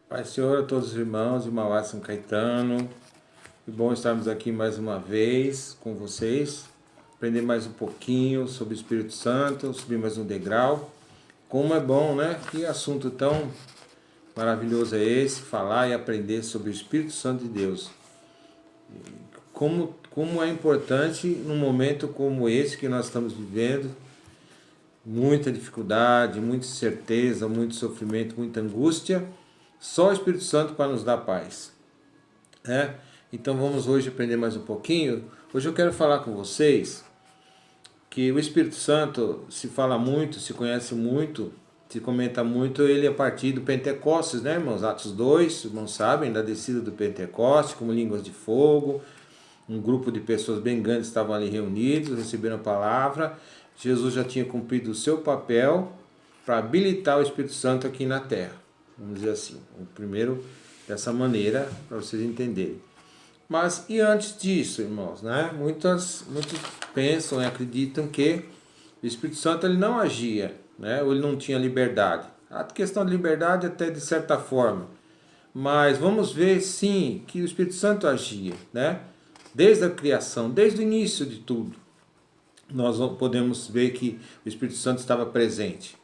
Pai Senhor, a todos os irmãos de Mauá São Caetano, que bom estarmos aqui mais uma vez com vocês, aprender mais um pouquinho sobre o Espírito Santo, subir mais um degrau. Como é bom, né? Que assunto tão maravilhoso é esse, falar e aprender sobre o Espírito Santo de Deus. Como é importante num momento como esse que nós estamos vivendo, muita dificuldade, muita incerteza, muito sofrimento, muita angústia, só o Espírito Santo para nos dar paz. Então vamos hoje aprender mais um pouquinho. Hoje eu quero falar com vocês que o Espírito Santo se fala muito, se conhece muito, se comenta muito ele a partir do Pentecostes, né, irmãos? Atos 2, irmãos sabem, da descida do Pentecostes, como línguas de fogo. Um grupo de pessoas bem grandes estavam ali reunidos, receberam a palavra. Jesus já tinha cumprido o seu papel para habilitar o Espírito Santo aqui na terra. Vamos dizer assim, o primeiro dessa maneira, para vocês entenderem. Mas e antes disso, irmãos, né? Muitos pensam e acreditam que o Espírito Santo ele não agia, né? Ou ele não tinha liberdade. A questão de liberdade até de certa forma. Mas vamos ver sim que o Espírito Santo agia, né? Desde a criação, desde o início de tudo. Nós podemos ver que o Espírito Santo estava presente.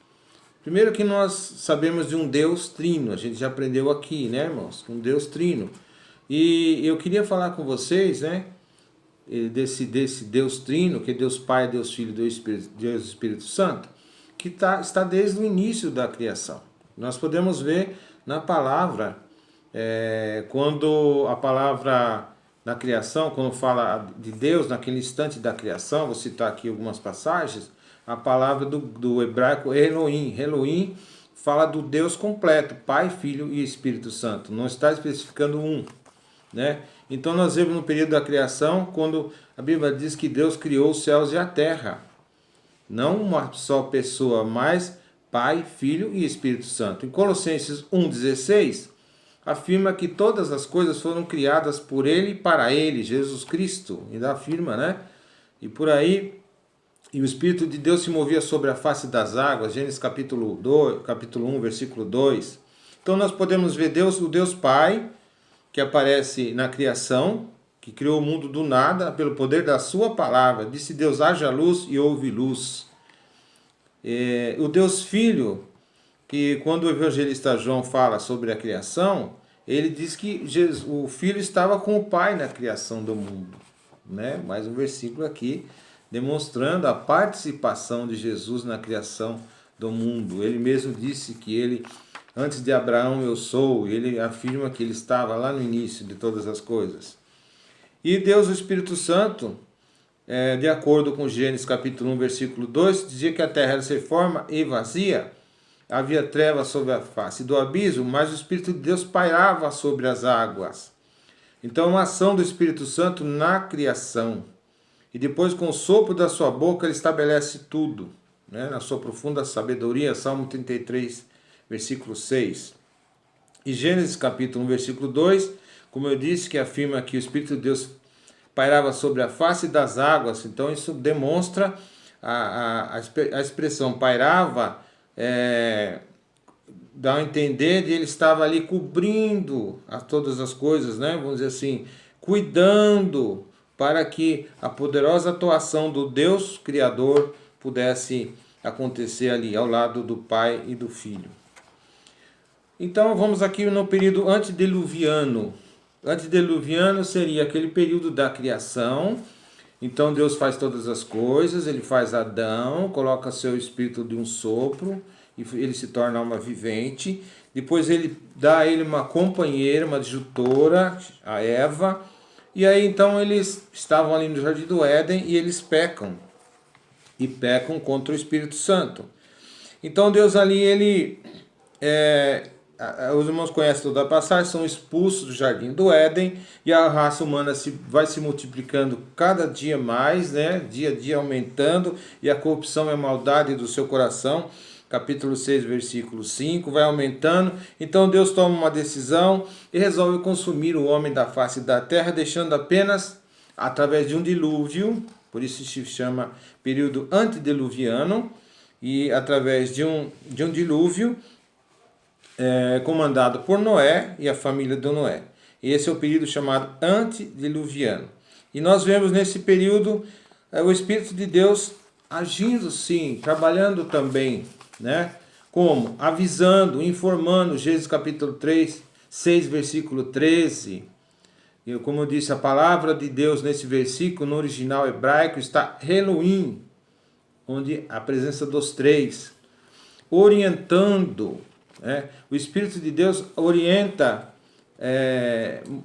Primeiro que nós sabemos de um Deus trino, a gente já aprendeu aqui, né, irmãos? Um Deus trino. E eu queria falar com vocês, né, desse Deus trino, que é Deus Pai, Deus Filho, Deus Espírito Santo, que está desde o início da criação. Nós podemos ver na palavra, quando a palavra na criação, quando fala de Deus naquele instante da criação, vou citar aqui algumas passagens, a palavra do hebraico Elohim. Elohim fala do Deus completo, Pai, Filho e Espírito Santo. Não está especificando um, né? Então nós vemos no período da criação, quando a Bíblia diz que Deus criou os céus e a terra. Não uma só pessoa, mas Pai, Filho e Espírito Santo. Em Colossenses 1,16, afirma que todas as coisas foram criadas por Ele e para Ele, Jesus Cristo. Ainda afirma, né? E por aí... E o Espírito de Deus se movia sobre a face das águas, Gênesis capítulo 1, versículo 2. Então nós podemos ver Deus, o Deus Pai, que aparece na criação, que criou o mundo do nada, pelo poder da sua palavra. Disse Deus, haja luz e houve luz. O Deus Filho, que quando o evangelista João fala sobre a criação, ele diz que o Filho estava com o Pai na criação do mundo. Né? Mais um versículo aqui, demonstrando a participação de Jesus na criação do mundo. Ele mesmo disse que ele, antes de Abraão eu sou, ele afirma que ele estava lá no início de todas as coisas. E Deus, o Espírito Santo, de acordo com Gênesis capítulo 1, versículo 2, dizia que a terra era sem forma e vazia, havia trevas sobre a face do abismo, mas o Espírito de Deus pairava sobre as águas. Então, a ação do Espírito Santo na criação. E depois, com o sopro da sua boca, ele estabelece tudo, né? Na sua profunda sabedoria, Salmo 33, versículo 6. E Gênesis capítulo 1, versículo 2, como eu disse, que afirma que o Espírito de Deus pairava sobre a face das águas. Então isso demonstra a expressão pairava, dá a entender de ele estava ali cobrindo todas as coisas, né? Vamos dizer assim, cuidando, para que a poderosa atuação do Deus Criador pudesse acontecer ali, ao lado do Pai e do Filho. Então vamos aqui no período antediluviano. Antediluviano seria aquele período da criação. Então Deus faz todas as coisas, ele faz Adão, coloca seu espírito de um sopro, e ele se torna alma vivente. Depois ele dá a ele uma companheira, uma adjutora, a Eva. E aí então eles estavam ali no Jardim do Éden e eles pecam. E pecam contra o Espírito Santo. Então Deus ali, os irmãos conhecem toda a passagem, são expulsos do Jardim do Éden. E a raça humana vai se multiplicando cada dia mais, né? Dia a dia aumentando. E a corrupção e a maldade do seu coração. Capítulo 6, versículo 5, vai aumentando. Então Deus toma uma decisão e resolve consumir o homem da face da terra, deixando apenas através de um dilúvio, por isso se chama período antediluviano, e através de um dilúvio, comandado por Noé e a família do Noé. Esse é o período chamado antediluviano. E nós vemos nesse período o Espírito de Deus agindo sim, trabalhando também, né? Como? Avisando, informando, Gênesis capítulo 3, 6, versículo 13. E como eu disse, a palavra de Deus nesse versículo, no original hebraico, está Elohim, onde a presença dos três, orientando, né? O Espírito de Deus orienta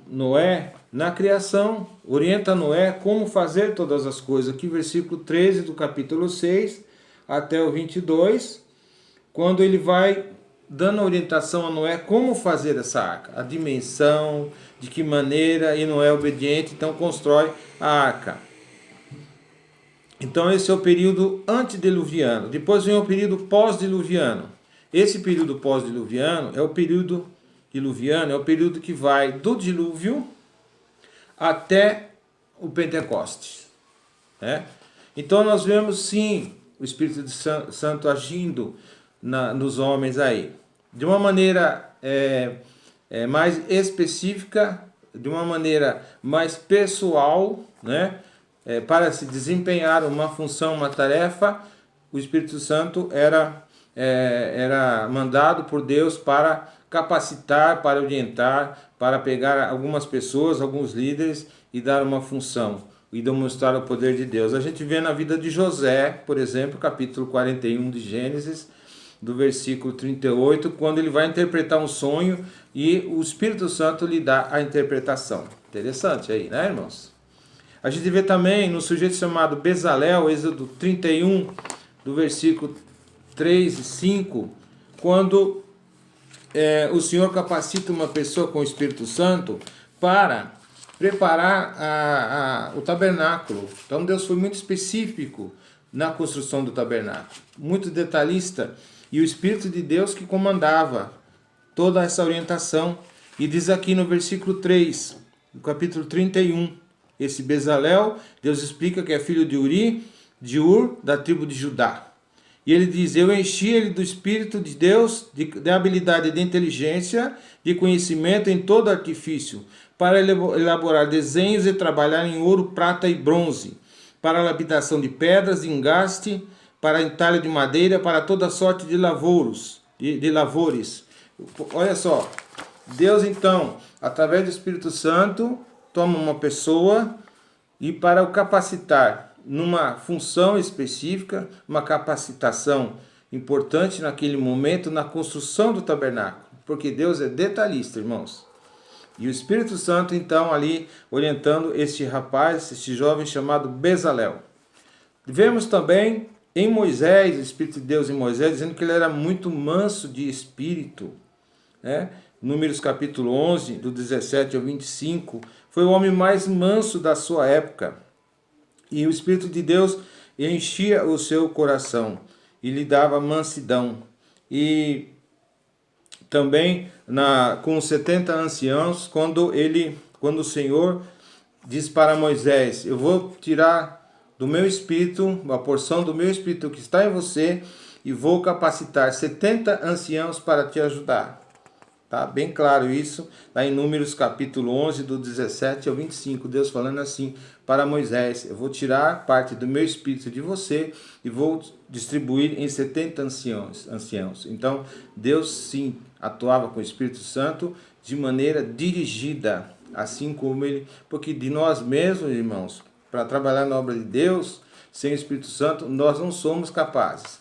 Noé na criação, orienta Noé como fazer todas as coisas. Aqui versículo 13 do capítulo 6 até o 22, quando ele vai dando orientação a Noé como fazer essa arca, a dimensão, de que maneira, e Noé é obediente, então constrói a arca. Então esse é o período antediluviano. Depois vem o período pós-diluviano. Esse período pós-diluviano é o período diluviano, é o período que vai do dilúvio até o Pentecostes, né? Então nós vemos sim o Espírito Santo agindo nos homens aí, de uma maneira mais específica, de uma maneira mais pessoal, né? Para se desempenhar uma função, uma tarefa, o Espírito Santo era mandado por Deus para capacitar, para orientar, para pegar algumas pessoas, alguns líderes e dar uma função e demonstrar o poder de Deus. A gente vê na vida de José, por exemplo, capítulo 41 de Gênesis, do versículo 38, quando ele vai interpretar um sonho e o Espírito Santo lhe dá a interpretação. Interessante aí, né, irmãos? A gente vê também no sujeito chamado Bezalel, Êxodo 31, do versículo 3 e 5, quando o Senhor capacita uma pessoa com o Espírito Santo para preparar o tabernáculo. Então Deus foi muito específico na construção do tabernáculo, muito detalhista, e o Espírito de Deus que comandava toda essa orientação. E diz aqui no versículo 3, do capítulo 31, esse Bezalel, Deus explica que é filho de Uri, de Ur, da tribo de Judá. E ele diz, eu enchi ele do Espírito de Deus, de habilidade de inteligência, de conhecimento em todo artifício, para elaborar desenhos e trabalhar em ouro, prata e bronze, para a lapidação de pedras, de engaste, para entalho de madeira, para toda sorte de lavores. Olha só, Deus então, através do Espírito Santo, toma uma pessoa e para o capacitar numa função específica, uma capacitação importante naquele momento na construção do tabernáculo, porque Deus é detalhista, irmãos. E o Espírito Santo então ali orientando este rapaz, este jovem chamado Bezalel. Vemos também em Moisés, o Espírito de Deus em Moisés, dizendo que ele era muito manso de espírito, né? Números capítulo 11, do 17 ao 25, foi o homem mais manso da sua época. E o Espírito de Deus enchia o seu coração e lhe dava mansidão. E também com os 70 anciãos, quando o Senhor diz para Moisés, eu vou tirar do meu espírito, uma porção do meu espírito que está em você, e vou capacitar 70 anciãos para te ajudar. Tá bem claro isso, lá em Números capítulo 11, do 17 ao 25, Deus falando assim para Moisés, eu vou tirar parte do meu espírito de você e vou distribuir em 70 anciãos. Então, Deus sim atuava com o Espírito Santo de maneira dirigida, assim como ele, porque de nós mesmos, irmãos, para trabalhar na obra de Deus, sem o Espírito Santo, nós não somos capazes.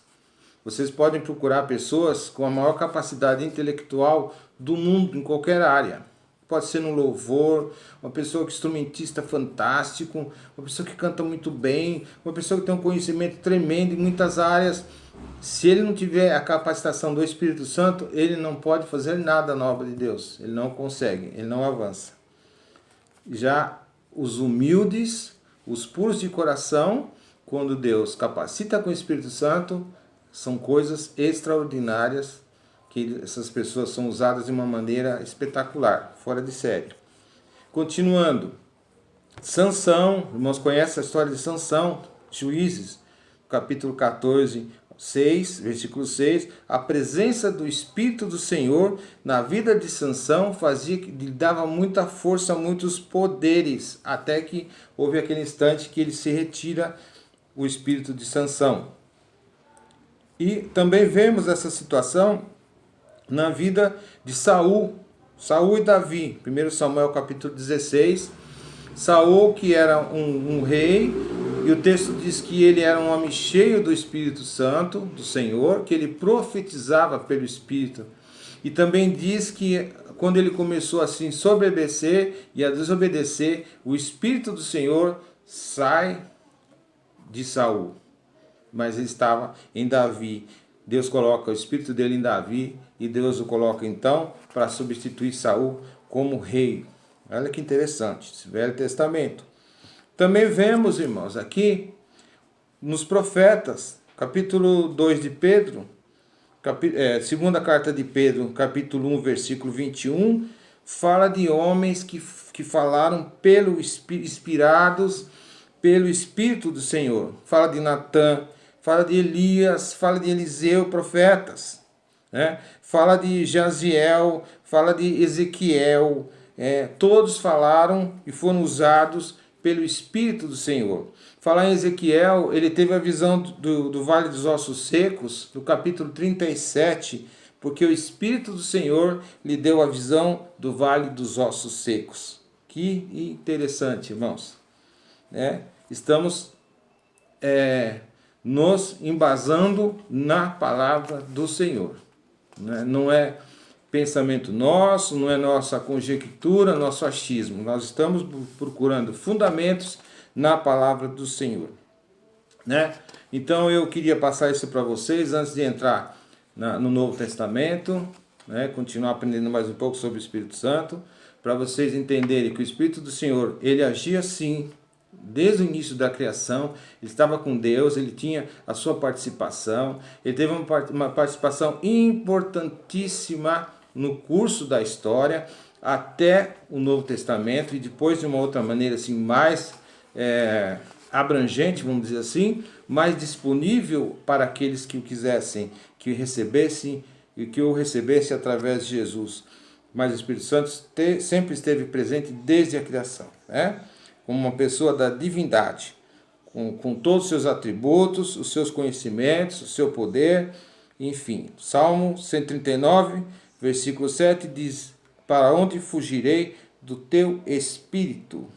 Vocês podem procurar pessoas com a maior capacidade intelectual do mundo, em qualquer área. Pode ser no louvor, uma pessoa que é instrumentista fantástico, uma pessoa que canta muito bem, uma pessoa que tem um conhecimento tremendo em muitas áreas. Se ele não tiver a capacitação do Espírito Santo, ele não pode fazer nada na obra de Deus. Ele não consegue, ele não avança. Já os humildes, os puros de coração, quando Deus capacita com o Espírito Santo, são coisas extraordinárias, que essas pessoas são usadas de uma maneira espetacular, fora de série. Continuando, Sansão, irmãos conhecem a história de Sansão, Juízes, capítulo 14, 6, versículo 6, a presença do Espírito do Senhor na vida de Sansão fazia que lhe dava muita força, muitos poderes, até que houve aquele instante que ele se retira o espírito de Sansão. E também vemos essa situação na vida de Saul e Davi. 1 Samuel capítulo 16, Saul, que era um rei, e o texto diz que ele era um homem cheio do Espírito Santo, do Senhor, que ele profetizava pelo Espírito. E também diz que quando ele começou assim a sobebecer e a desobedecer, o Espírito do Senhor sai de Saul. Mas ele estava em Davi. Deus coloca o Espírito dele em Davi e Deus o coloca então para substituir Saul como rei. Olha que interessante, esse Velho Testamento. Também vemos, irmãos, aqui nos profetas, capítulo 2 de Pedro, segunda carta de Pedro, capítulo 1, versículo 21, fala de homens que falaram inspirados pelo Espírito do Senhor. Fala de Natã, fala de Elias, fala de Eliseu, profetas, né? Fala de Jaziel, fala de Ezequiel, todos falaram e foram usados pelo Espírito do Senhor. Falar em Ezequiel, ele teve a visão do Vale dos Ossos Secos, no capítulo 37, porque o Espírito do Senhor lhe deu a visão do Vale dos Ossos Secos. Que interessante, irmãos. Estamos nos embasando na palavra do Senhor. Não é pensamento nosso, não é nossa conjectura, nosso achismo. Nós estamos procurando fundamentos na palavra do Senhor. Então eu queria passar isso para vocês antes de entrar no Novo Testamento, continuar aprendendo mais um pouco sobre o Espírito Santo, para vocês entenderem que o Espírito do Senhor, ele agia assim, desde o início da criação. Ele estava com Deus, ele tinha a sua participação, ele teve uma participação importantíssima no curso da história, até o Novo Testamento, e depois de uma outra maneira assim, mais abrangente, vamos dizer assim, mais disponível para aqueles que o quisessem, que recebessem e que o recebessem através de Jesus. Mas o Espírito Santo sempre esteve presente desde a criação, como uma pessoa da divindade, com todos os seus atributos, os seus conhecimentos, o seu poder, enfim. Salmo 139, versículo 7 diz: para onde fugirei do teu Espírito?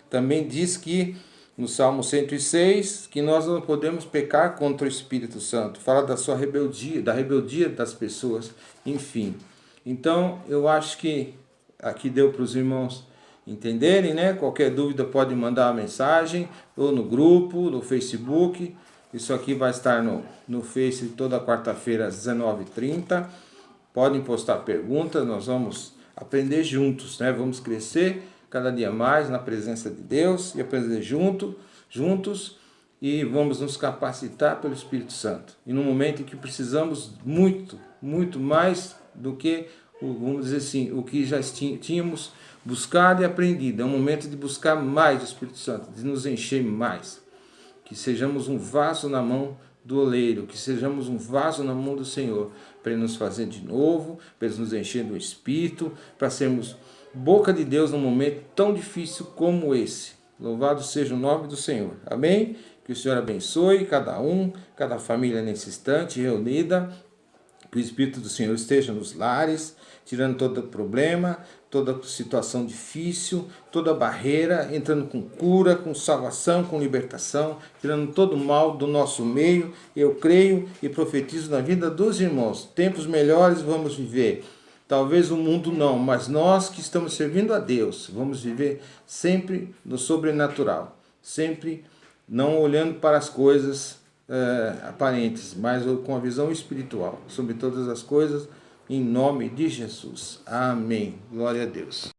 Também diz que no Salmo 106 que nós não podemos pecar contra o Espírito Santo. Fala da sua rebeldia, da rebeldia das pessoas, enfim. Então eu acho que aqui deu para os irmãos entenderem, Qualquer dúvida pode mandar uma mensagem, ou no grupo, no Facebook. Isso aqui vai estar no Face toda quarta-feira às 19h30. Podem postar perguntas, nós vamos aprender juntos, Vamos crescer cada dia mais na presença de Deus e aprender juntos, e vamos nos capacitar pelo Espírito Santo. E no momento em que precisamos muito, muito mais do que, vamos dizer assim, o que já tínhamos buscado e aprendido. É um momento de buscar mais do Espírito Santo, de nos encher mais. Que sejamos um vaso na mão do oleiro, que sejamos um vaso na mão do Senhor, para Ele nos fazer de novo, para Ele nos encher do Espírito, para sermos boca de Deus num momento tão difícil como esse. Louvado seja o nome do Senhor. Amém? Que o Senhor abençoe cada família nesse instante reunida. Que o Espírito do Senhor esteja nos lares, tirando todo problema, toda situação difícil, toda barreira, entrando com cura, com salvação, com libertação, tirando todo o mal do nosso meio. Eu creio e profetizo na vida dos irmãos. Tempos melhores vamos viver. Talvez o mundo não, mas nós que estamos servindo a Deus, vamos viver sempre no sobrenatural. Sempre não olhando para as coisas aparentes, mas com a visão espiritual sobre todas as coisas, em nome de Jesus. Amém. Glória a Deus.